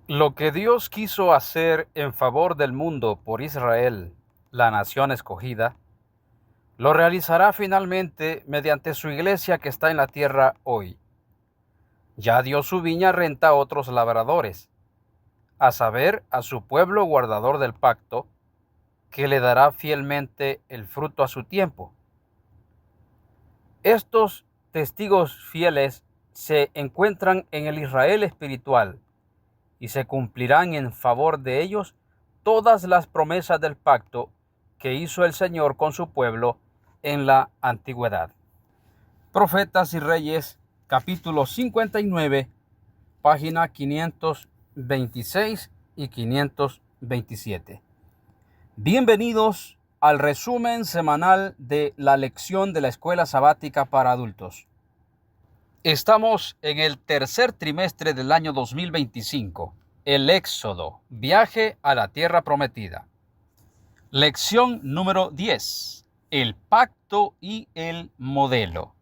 Lo que Dios quiso hacer en favor del mundo por Israel, la nación escogida, lo realizará finalmente mediante su iglesia que está en la tierra hoy. Ya dio su viña renta a otros labradores, a saber, a su pueblo guardador del pacto, que le dará fielmente el fruto a su tiempo. Estos testigos fieles se encuentran en el Israel espiritual, y se cumplirán en favor de ellos todas las promesas del pacto que hizo el Señor con su pueblo en la antigüedad. Profetas y Reyes, capítulo 59, página 526 y 527. Bienvenidos al resumen semanal de la lección de la Escuela Sabática para Adultos. Estamos en el tercer trimestre del año 2025, el Éxodo, viaje a la tierra prometida. Lección número 10, el pacto y el modelo.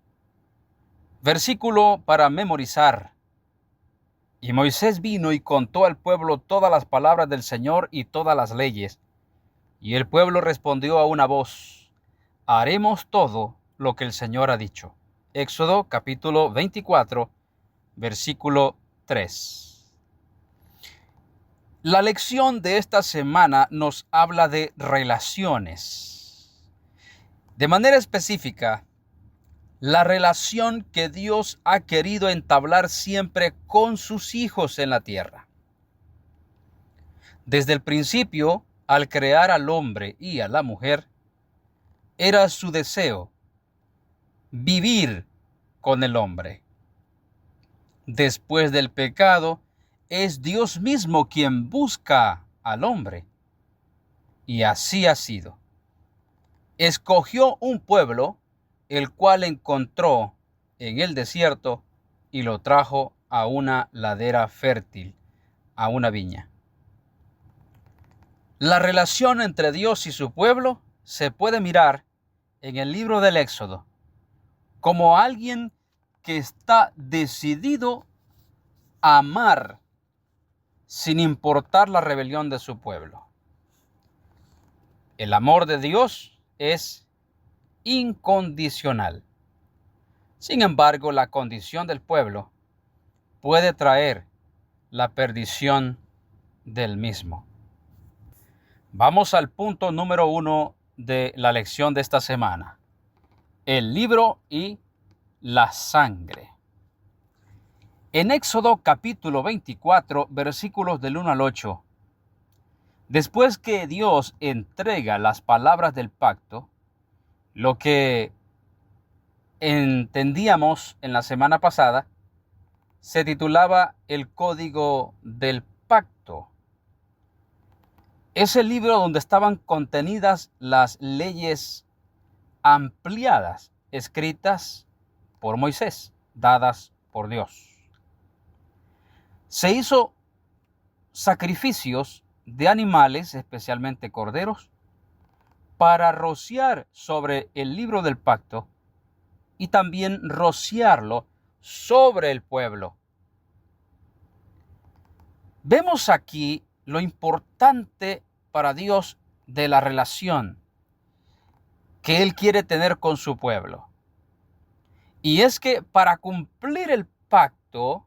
Versículo para memorizar. Y Moisés vino y contó al pueblo todas las palabras del Señor y todas las leyes. Y el pueblo respondió a una voz: haremos todo lo que el Señor ha dicho. Éxodo capítulo 24, versículo 3. La lección de esta semana nos habla de relaciones. De manera específica, la relación que Dios ha querido entablar siempre con sus hijos en la tierra. Desde el principio, al crear al hombre y a la mujer, era su deseo vivir con el hombre. Después del pecado, es Dios mismo quien busca al hombre. Y así ha sido. Escogió un pueblo, el cual encontró en el desierto y lo trajo a una ladera fértil, a una viña. La relación entre Dios y su pueblo se puede mirar en el libro del Éxodo como alguien que está decidido a amar sin importar la rebelión de su pueblo. El amor de Dios es incondicional. Sin embargo, la condición del pueblo puede traer la perdición del mismo. Vamos al punto número 1 de la lección de esta semana: el libro y la sangre. En Éxodo capítulo 24, versículos del 1 al 8, después que Dios entrega las palabras del pacto, lo que entendíamos en la semana pasada se titulaba el Código del Pacto. Es el libro donde estaban contenidas las leyes ampliadas, escritas por Moisés, dadas por Dios. Se hizo sacrificios de animales, especialmente corderos, para rociar sobre el libro del pacto y también rociarlo sobre el pueblo. Vemos aquí lo importante para Dios de la relación que Él quiere tener con su pueblo. Y es que para cumplir el pacto,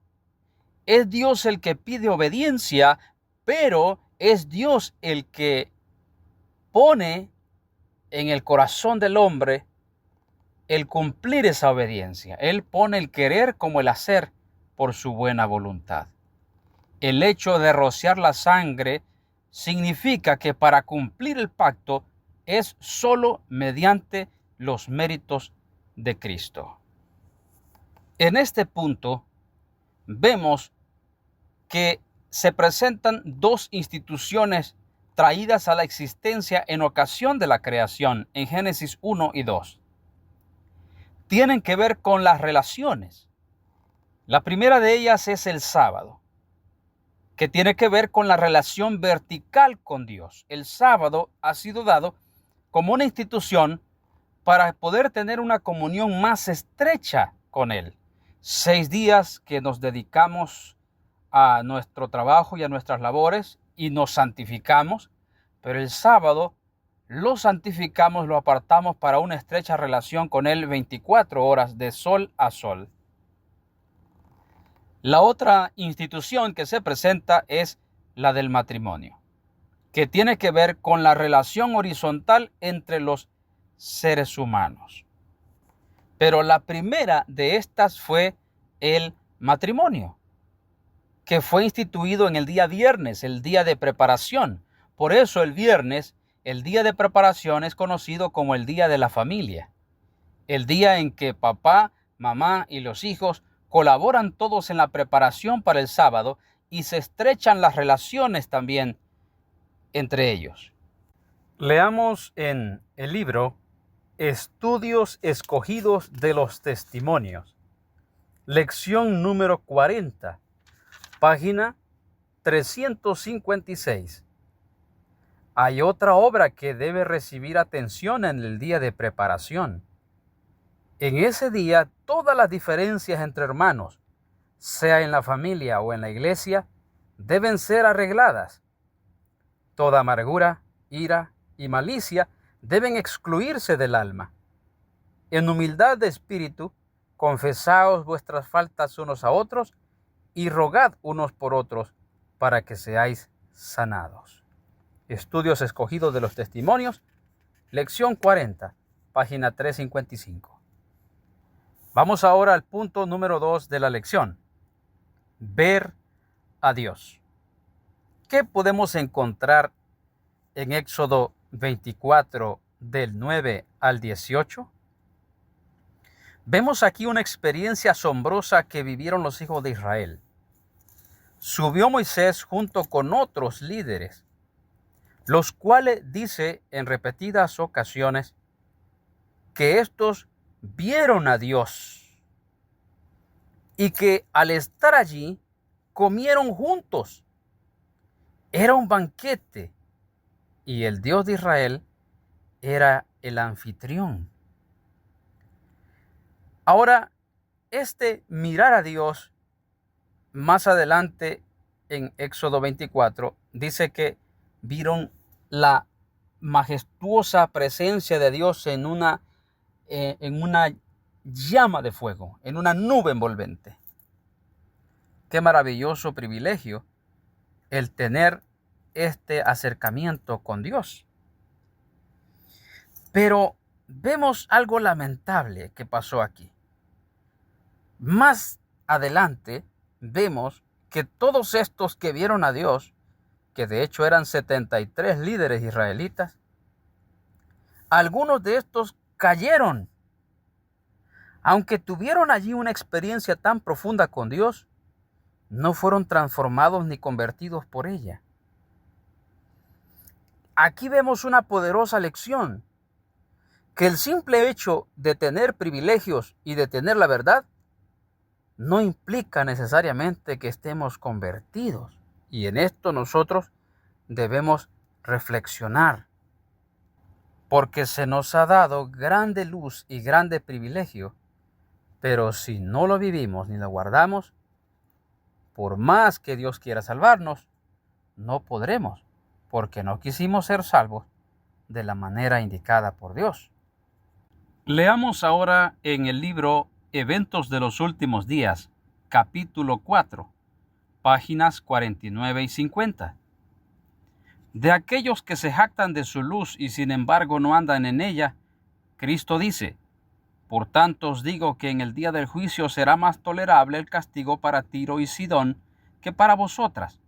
es Dios el que pide obediencia, pero es Dios el que pone en el corazón del hombre el cumplir esa obediencia. Él pone el querer como el hacer por su buena voluntad. El hecho de rociar la sangre significa que para cumplir el pacto es solo mediante los méritos de Cristo. En este punto vemos que se presentan dos instituciones traídas a la existencia en ocasión de la creación en Génesis 1 y 2. Tienen que ver con las relaciones. La primera de ellas es el sábado, que tiene que ver con la relación vertical con Dios. El sábado ha sido dado como una institución para poder tener una comunión más estrecha con Él. 6 días que nos dedicamos a nuestro trabajo y a nuestras labores y nos santificamos, pero el sábado lo santificamos, lo apartamos para una estrecha relación con Él 24 horas de sol a sol. La otra institución que se presenta es la del matrimonio, que tiene que ver con la relación horizontal entre los seres humanos. Pero la primera de estas fue el matrimonio, que fue instituido en el día viernes, el día de preparación. Por eso el viernes, el día de preparación, es conocido como el día de la familia. El día en que papá, mamá y los hijos colaboran todos en la preparación para el sábado y se estrechan las relaciones también entre ellos. Leamos en el libro Estudios Escogidos de los Testimonios, lección número 40, página 356. Hay otra obra que debe recibir atención en el día de preparación. En ese día, todas las diferencias entre hermanos, sea en la familia o en la iglesia, deben ser arregladas. Toda amargura, ira y malicia deben excluirse del alma. En humildad de espíritu, confesaos vuestras faltas unos a otros y rogad unos por otros para que seáis sanados. Estudios Escogidos de los Testimonios, lección 40, página 355. Vamos ahora al punto número 2 de la lección. Ver a Dios. ¿Qué podemos encontrar en Éxodo 24 del 9 al 18? Vemos aquí una experiencia asombrosa que vivieron los hijos de Israel. Subió Moisés junto con otros líderes, los cuales dice en repetidas ocasiones que estos vieron a Dios y que al estar allí comieron juntos. Era un banquete y el Dios de Israel era el anfitrión. Ahora, este mirar a Dios, más adelante en Éxodo 24, dice que vieron la majestuosa presencia de Dios en una llama de fuego, en una nube envolvente. Qué maravilloso privilegio el tener este acercamiento con Dios. Pero vemos algo lamentable que pasó aquí. Más adelante vemos que todos estos que vieron a Dios, que de hecho eran 73 líderes israelitas, algunos de estos cayeron. Aunque tuvieron allí una experiencia tan profunda con Dios, no fueron transformados ni convertidos por ella. Aquí vemos una poderosa lección, que el simple hecho de tener privilegios y de tener la verdad no implica necesariamente que estemos convertidos. Y en esto nosotros debemos reflexionar, porque se nos ha dado grande luz y grande privilegio, pero si no lo vivimos ni lo guardamos, por más que Dios quiera salvarnos, no podremos, porque no quisimos ser salvos de la manera indicada por Dios. Leamos ahora en el libro Eventos de los Últimos Días, capítulo 4, páginas 49 y 50. De aquellos que se jactan de su luz y sin embargo no andan en ella, Cristo dice: por tanto os digo que en el día del juicio será más tolerable el castigo para Tiro y Sidón que para vosotras.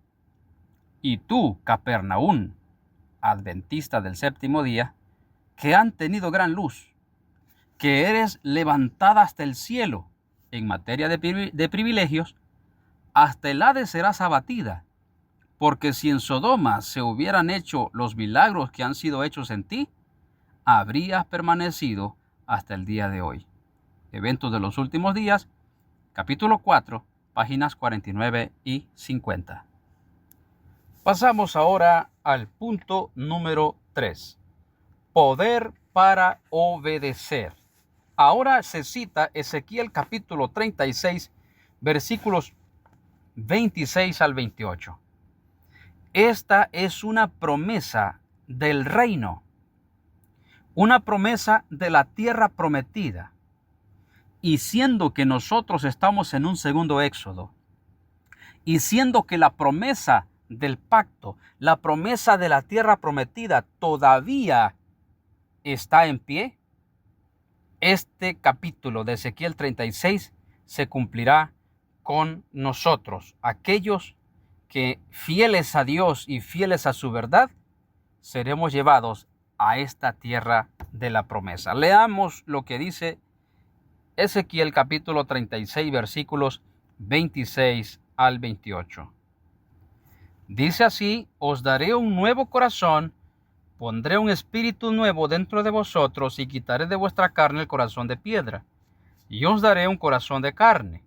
Y tú, Capernaum, adventista del séptimo día, que han tenido gran luz, que eres levantada hasta el cielo en materia de privilegios, hasta el Hades serás abatida, porque si en Sodoma se hubieran hecho los milagros que han sido hechos en ti, habrías permanecido hasta el día de hoy. Eventos de los Últimos Días, capítulo 4, páginas 49 y 50. Pasamos ahora al punto número 3. Poder para obedecer. Ahora se cita Ezequiel capítulo 36, versículos 26 al 28. Esta es una promesa del reino, una promesa de la tierra prometida. Y siendo que nosotros estamos en un segundo éxodo, y siendo que la promesa del pacto, la promesa de la tierra prometida todavía está en pie, este capítulo de Ezequiel 36 se cumplirá con nosotros, aquellos que fieles a Dios y fieles a su verdad, seremos llevados a esta tierra de la promesa. Leamos lo que dice Ezequiel capítulo 36, versículos 26 al 28. Dice así: os daré un nuevo corazón, pondré un espíritu nuevo dentro de vosotros y quitaré de vuestra carne el corazón de piedra, y os daré un corazón de carne.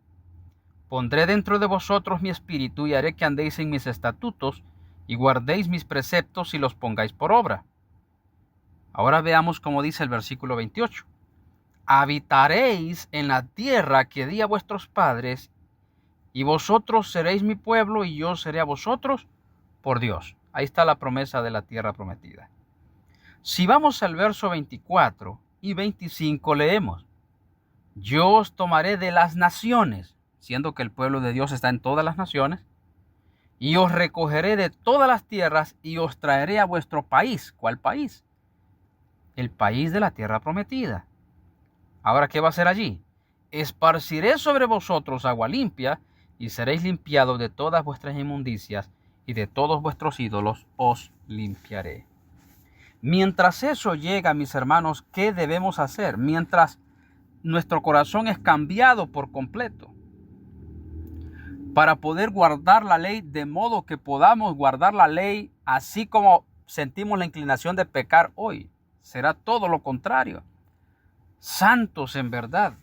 Pondré dentro de vosotros mi espíritu y haré que andéis en mis estatutos y guardéis mis preceptos y los pongáis por obra. Ahora veamos cómo dice el versículo 28. Habitaréis en la tierra que di a vuestros padres, y vosotros seréis mi pueblo y yo seré a vosotros por Dios. Ahí está la promesa de la tierra prometida. Si vamos al verso 24 y 25 leemos: yo os tomaré de las naciones, siendo que el pueblo de Dios está en todas las naciones, y os recogeré de todas las tierras y os traeré a vuestro país. ¿Cuál país? El país de la tierra prometida. Ahora, ¿qué va a hacer allí? Esparciré sobre vosotros agua limpia y seréis limpiados de todas vuestras inmundicias y de todos vuestros ídolos os limpiaré. Mientras eso llega, mis hermanos, ¿qué debemos hacer? Mientras nuestro corazón es cambiado por completo, para poder guardar la ley, de modo que podamos guardar la ley así como sentimos la inclinación de pecar hoy. Será todo lo contrario. Santos en verdad.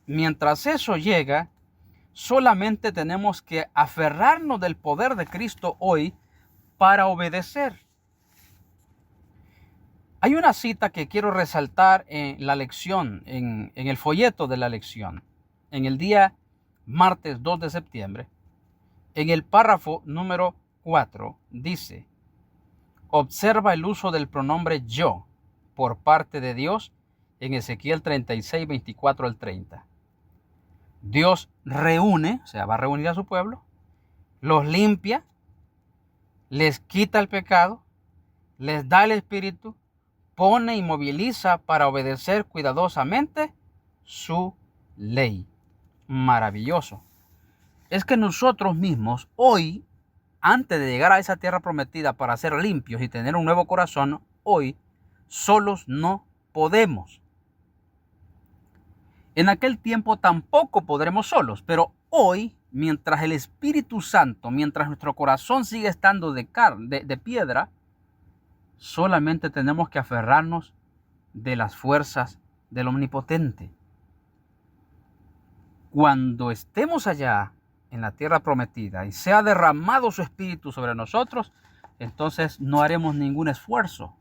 Mientras eso llega, solamente tenemos que aferrarnos del poder de Cristo hoy para obedecer. Hay una cita que quiero resaltar en la lección, en el folleto de la lección, en el día martes 2 de septiembre. En el párrafo número 4 dice: observa el uso del pronombre yo por parte de Dios en Ezequiel 36, 24 al 30. Dios reúne, o sea, va a reunir a su pueblo, los limpia, les quita el pecado, les da el espíritu, pone y moviliza para obedecer cuidadosamente su ley. Maravilloso. Es que nosotros mismos hoy, antes de llegar a esa tierra prometida para ser limpios y tener un nuevo corazón, hoy solos no podemos. En aquel tiempo tampoco podremos solos, pero hoy, mientras el Espíritu Santo, mientras nuestro corazón sigue estando de piedra, solamente tenemos que aferrarnos de las fuerzas del Omnipotente. Cuando estemos allá en la tierra prometida y sea derramado su Espíritu sobre nosotros, entonces no haremos ningún esfuerzo,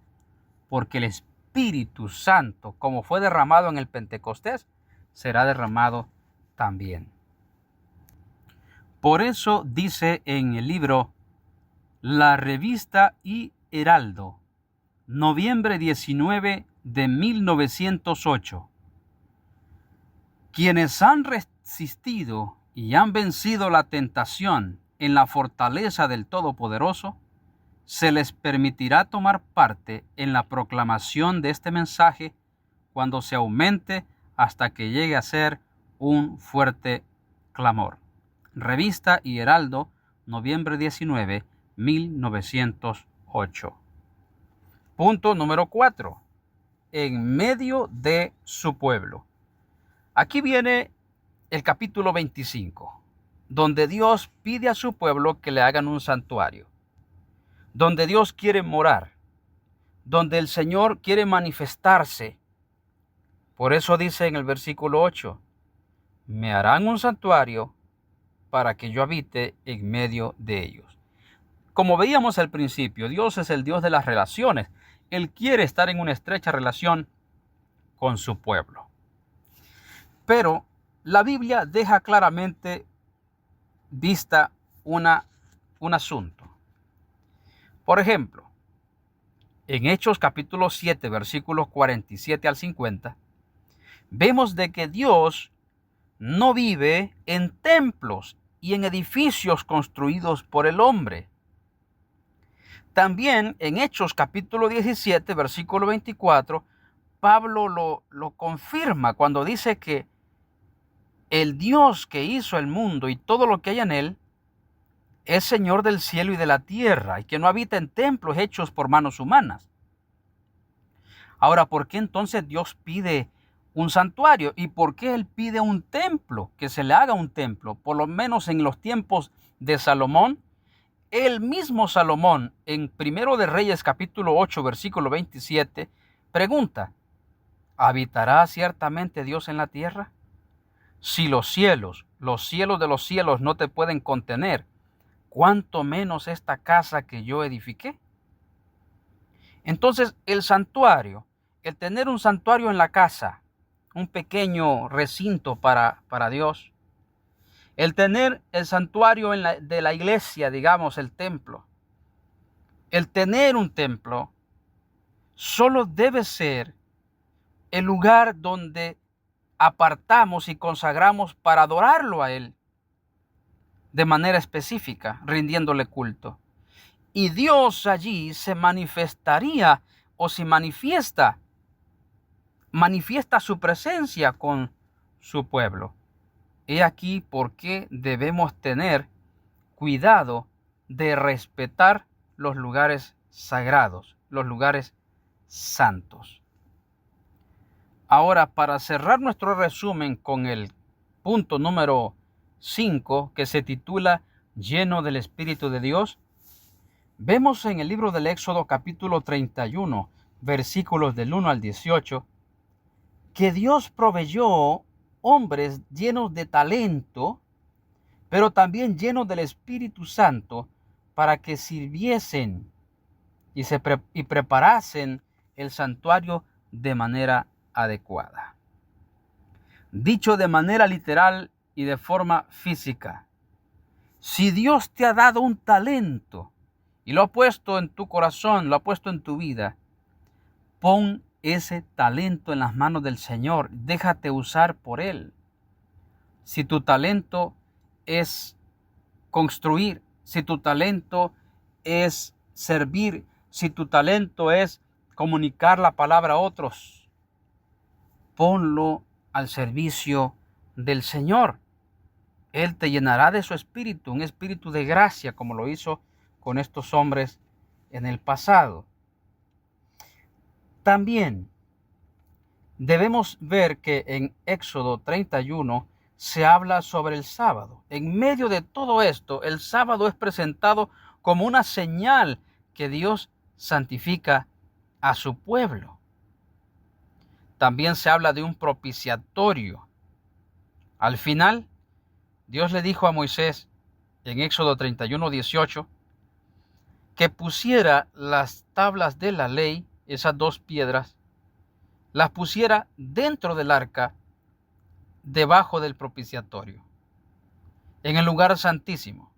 porque el Espíritu Santo, como fue derramado en el Pentecostés, será derramado también. Por eso dice en el libro La Revista y Heraldo, noviembre 19 de 1908, quienes han resistido y han vencido la tentación en la fortaleza del Todopoderoso, se les permitirá tomar parte en la proclamación de este mensaje cuando se aumente hasta que llegue a ser un fuerte clamor. Revista y Heraldo, noviembre 19, 1908. Punto número 4. En medio de su pueblo. Aquí viene el capítulo 25, donde Dios pide a su pueblo que le hagan un santuario, donde Dios quiere morar, donde el Señor quiere manifestarse. Por eso dice en el versículo 8, me harán un santuario para que yo habite en medio de ellos. Como veíamos al principio, Dios es el Dios de las relaciones. Él quiere estar en una estrecha relación con su pueblo. Pero la Biblia deja claramente vista un asunto. Por ejemplo, en Hechos capítulo 7, versículos 47 al 50, vemos de que Dios no vive en templos y en edificios construidos por el hombre. También en Hechos capítulo 17, versículo 24, Pablo lo confirma cuando dice que el Dios que hizo el mundo y todo lo que hay en él es Señor del cielo y de la tierra, y que no habita en templos hechos por manos humanas. Ahora, ¿por qué entonces Dios pide un santuario? ¿Y por qué Él pide un templo? Que se le haga un templo. Por lo menos en los tiempos de Salomón, el mismo Salomón, en Primero de Reyes capítulo 8, versículo 27, pregunta, ¿habitará ciertamente Dios en la tierra? Si los cielos de los cielos no te pueden contener, ¿cuánto menos esta casa que yo edifiqué? Entonces, el santuario, el tener un santuario en la casa, un pequeño recinto para Dios, el tener el santuario de la iglesia, digamos, el templo, el tener un templo, solo debe ser el lugar donde apartamos y consagramos para adorarlo a Él de manera específica, rindiéndole culto. Y Dios allí se manifestaría o se manifiesta su presencia con su pueblo. He aquí por qué debemos tener cuidado de respetar los lugares sagrados, los lugares santos. Ahora, para cerrar nuestro resumen con el punto número 5, que se titula Lleno del Espíritu de Dios, vemos en el libro del Éxodo capítulo 31, versículos del 1 al 18, que Dios proveyó hombres llenos de talento, pero también llenos del Espíritu Santo, para que sirviesen y preparasen el santuario de manera adecuada. Dicho de manera literal y de forma física, si Dios te ha dado un talento y lo ha puesto en tu corazón, lo ha puesto en tu vida, pon ese talento en las manos del Señor, déjate usar por Él. Si tu talento es construir, si tu talento es servir, si tu talento es comunicar la palabra a otros, ponlo al servicio del Señor. Él te llenará de su espíritu, un espíritu de gracia, como lo hizo con estos hombres en el pasado. También debemos ver que en Éxodo 31 se habla sobre el sábado. En medio de todo esto, el sábado es presentado como una señal que Dios santifica a su pueblo. También se habla de un propiciatorio. Al final, Dios le dijo a Moisés en Éxodo 31, 18, que pusiera las tablas de la ley, esas dos piedras, las pusiera dentro del arca, debajo del propiciatorio, en el lugar santísimo.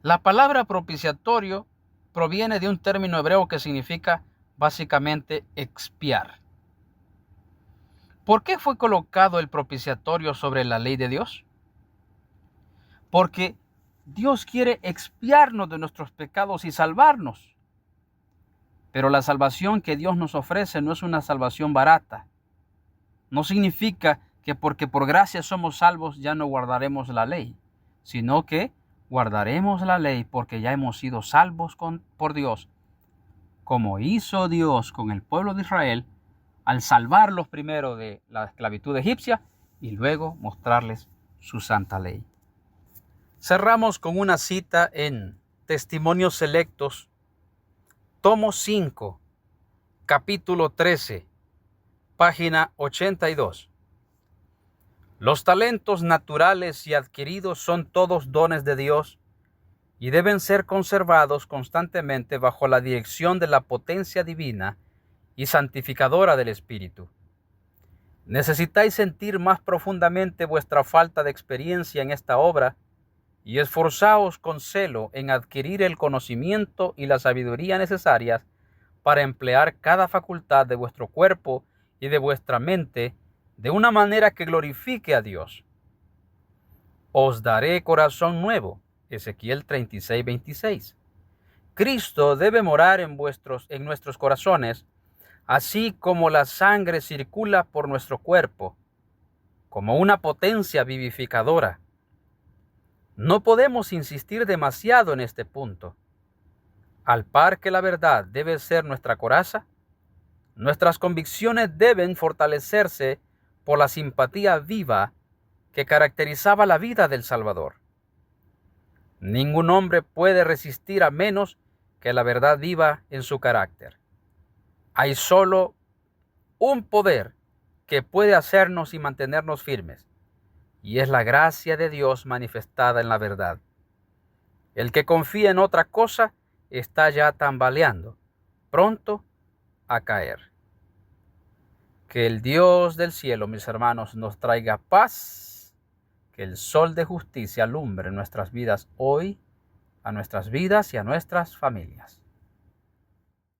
La palabra propiciatorio proviene de un término hebreo que significa básicamente expiar. ¿Por qué fue colocado el propiciatorio sobre la ley de Dios? Porque Dios quiere expiarnos de nuestros pecados y salvarnos. Pero la salvación que Dios nos ofrece no es una salvación barata. No significa que porque por gracia somos salvos ya no guardaremos la ley, sino que guardaremos la ley porque ya hemos sido salvos por Dios, como hizo Dios con el pueblo de Israel al salvarlos primero de la esclavitud egipcia y luego mostrarles su santa ley. Cerramos con una cita en Testimonios Selectos, tomo 5, capítulo 13, página 82. Los talentos naturales y adquiridos son todos dones de Dios y deben ser conservados constantemente bajo la dirección de la potencia divina y santificadora del Espíritu. Necesitáis sentir más profundamente vuestra falta de experiencia en esta obra y esforzaos con celo en adquirir el conocimiento y la sabiduría necesarias para emplear cada facultad de vuestro cuerpo y de vuestra mente de una manera que glorifique a Dios. Os daré corazón nuevo. Ezequiel 36:26. Cristo debe morar en nuestros corazones, así como la sangre circula por nuestro cuerpo, como una potencia vivificadora. No podemos insistir demasiado en este punto. Al par que la verdad debe ser nuestra coraza, nuestras convicciones deben fortalecerse por la simpatía viva que caracterizaba la vida del Salvador. Ningún hombre puede resistir a menos que la verdad viva en su carácter. Hay solo un poder que puede hacernos y mantenernos firmes, y es la gracia de Dios manifestada en la verdad. El que confía en otra cosa está ya tambaleando, pronto a caer. Que el Dios del cielo, mis hermanos, nos traiga paz, que el sol de justicia alumbre nuestras vidas hoy, a nuestras vidas y a nuestras familias.